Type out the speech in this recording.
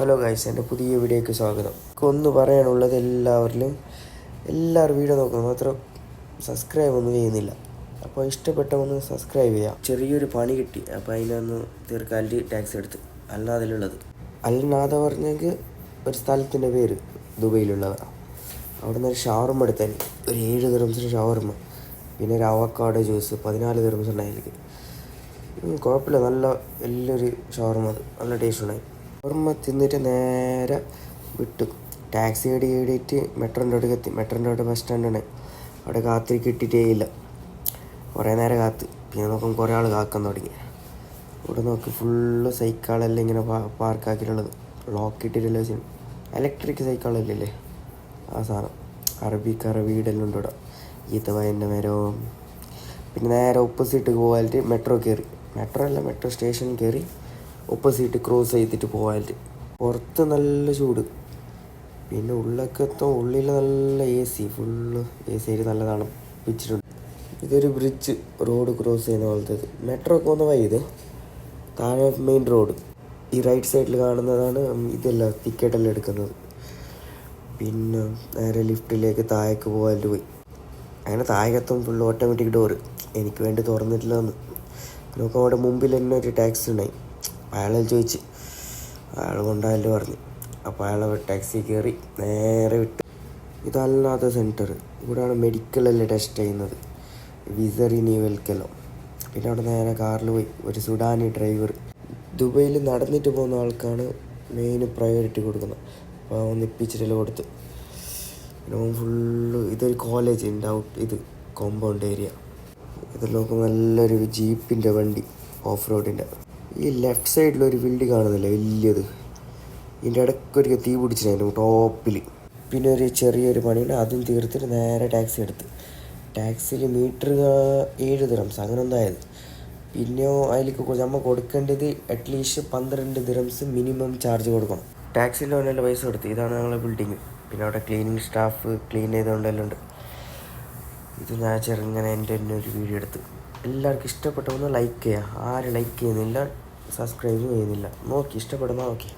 Hello guys, എൻ്റെ പുതിയ വീഡിയോയ്ക്ക് സ്വാഗതം. ഒന്ന് പറയാനുള്ളത്, എല്ലാവരും വീഡിയോ നോക്കുന്നു, മാത്രം സബ്സ്ക്രൈബ് ഒന്നും ചെയ്യുന്നില്ല. അപ്പോൾ ഇഷ്ടപ്പെട്ടൊന്ന് സബ്സ്ക്രൈബ് ചെയ്യാം. ചെറിയൊരു പണി കിട്ടി, അപ്പോൾ അതിനൊന്ന് തീർക്കാനായിട്ട് ടാക്സി എടുത്ത്. അൽനാദിലുള്ളത്. അൽനാദ പറഞ്ഞെങ്കിൽ ഒരു സ്ഥലത്തിൻ്റെ പേര്, ദുബൈയിലുള്ളതാണ്. അവിടെ നിന്ന് ഒരു ഷവർമ എടുത്താൽ ഒരു 7 ദിർഹംസിന് ഷവർമ, പിന്നെ ഒരു അവക്കാഡോ ജ്യൂസ് 14 ദിർഹംസ് ഉണ്ടായിരിക്കും. കുഴപ്പമില്ല, നല്ല വലിയൊരു ഷവർമ, അത് നല്ല ടേസ്റ്റ് ഉണ്ടായി. ഷവർമ തിന്നിട്ട് നേരെ വിട്ടു. ടാക്സി കയറിയിട്ട് മെട്രോൻ്റെ അവിടെ എത്തി. മെട്രോൻ്റെ അവിടെ ബസ് സ്റ്റാൻഡാണ്. അവിടെ കാത്തിരി കിട്ടിയിട്ടേ ഇല്ല. കുറേ നേരം കാത്ത്. പിന്നെ നോക്കും കുറേ ആൾ കാക്കാൻ തുടങ്ങി. ഇവിടെ നോക്കി ഫുള്ള് സൈക്കിളെല്ലാം ഇങ്ങനെ പാർക്കാക്കിയിട്ടുള്ളത്. ലോക്ക് ഇട്ടിട്ടില്ല, ഇലക്ട്രിക് സൈക്കിളല്ലേ ആ സാധനം. അറബിയിടെല്ലാം ഉണ്ട് ഇവിടെ. ഈത്തവയൻ്റെ മരവും. പിന്നെ നേരെ ഓപ്പോസിറ്റ് പോകാനായിട്ട് മെട്രോ കയറി. മെട്രോ സ്റ്റേഷനിൽ കയറി ഓപ്പോസിറ്റ് ക്രോസ് ചെയ്തിട്ട് പോകാനായിട്ട്. പുറത്ത് നല്ല ചൂട്, പിന്നെ ഉള്ളിൽ നല്ല ഫുള്ള് എ സി ആയിട്ട് നല്ല തണുപ്പിച്ചിട്ടുണ്ട്. ഇതൊരു ബ്രിഡ്ജ്, റോഡ് ക്രോസ് ചെയ്യുന്ന പോലത്തെ. മെട്രോ പോകുന്ന വഴി ഇത്. താഴെ മെയിൻ റോഡ്. ഈ റൈറ്റ് സൈഡിൽ കാണുന്നതാണ് ഇതെല്ലാം ടിക്കറ്റെല്ലാം എടുക്കുന്നത്. പിന്നെ നേരെ ലിഫ്റ്റിലേക്ക് താഴേക്ക് പോകാനായിട്ട് പോയി. അങ്ങനെ താഴെത്തും ഫുള്ള് ഓട്ടോമാറ്റിക് ഡോറ്. എനിക്ക് വേണ്ടി തുറന്നിട്ടില്ലെന്ന് നോക്കാം. അവിടെ മുമ്പിൽ തന്നെ ഒരു ടാക്സി ഉണ്ടായി. അയാളെ ചോദിച്ച്, അയാൾ കൊണ്ടായാലും പറഞ്ഞു. അപ്പോൾ അയാളെ ടാക്സി കയറി നേരെ വിട്ട്. ഇതല്ലാത്ത സെൻറ്റർ, ഇവിടെയാണ് മെഡിക്കലെല്ലാം ടെസ്റ്റ് ചെയ്യുന്നത്, വിസറിനിവൽക്കെല്ലാം. പിന്നെ അവിടെ നേരെ കാറിൽ പോയി. ഒരു സുഡാനി ഡ്രൈവർ. ദുബൈയിൽ നടന്നിട്ട് പോകുന്ന ആൾക്കാണ് മെയിൻ പ്രയോറിറ്റി കൊടുക്കുന്നത്. അപ്പോൾ അവൻ നിപ്പിച്ചിട്ടെല്ലാം കൊടുത്ത്. പിന്നെ ഫുള്ള് ഇതൊരു കോളേജ് ഉണ്ട്, ഇത് കോമ്പൗണ്ട് ഏരിയ. ഇതിലൊക്കെ നല്ലൊരു ജീപ്പിൻ്റെ വണ്ടി, ഓഫ് റോഡിൻ്റെ. ഈ ലെഫ്റ്റ് സൈഡിലൊരു ബിൽഡിംഗ് കാണുന്നില്ല, വലിയത്. ഇതിൻ്റെ ഇടയ്ക്കൊരു തീ പിടിച്ചിട്ടുണ്ടായിരുന്നു ടോപ്പിൽ. പിന്നെ ഒരു ചെറിയൊരു പണിയുണ്ട്, അതും തീർത്തിട്ട് നേരെ ടാക്സി എടുത്ത്. ടാക്സിയിൽ മീറ്റർ 7 ദിർഹംസ് അങ്ങനെ എന്തായത്. പിന്നെയോ അതിലേക്ക് നമ്മൾ കൊടുക്കേണ്ടത് അറ്റ്ലീസ്റ്റ് 12 ദിർഹംസ് മിനിമം ചാർജ് കൊടുക്കണം. ടാക്സിയിൽ വേണ്ട പൈസ കൊടുത്ത്. ഇതാണ് ഞങ്ങളുടെ ബിൽഡിങ്. പിന്നെ അവിടെ ക്ലീനിങ് സ്റ്റാഫ് ക്ലീൻ ചെയ്തുകൊണ്ടെല്ലാം ഉണ്ട്. ഇത് ഞാൻ ചെറുങ്ങനെ എൻ്റെ തന്നെ ഒരു വീഡിയോ എടുത്ത്. എല്ലാവർക്കും ഇഷ്ടപ്പെട്ടൊന്ന് ലൈക്ക് ചെയ്യുക. ആരും ലൈക്ക് ചെയ്യുന്നില്ല, സബ്സ്ക്രൈബ് ചെയ്യുന്നില്ല. നോക്കി ഇഷ്ടപ്പെടുന്ന നോക്കി.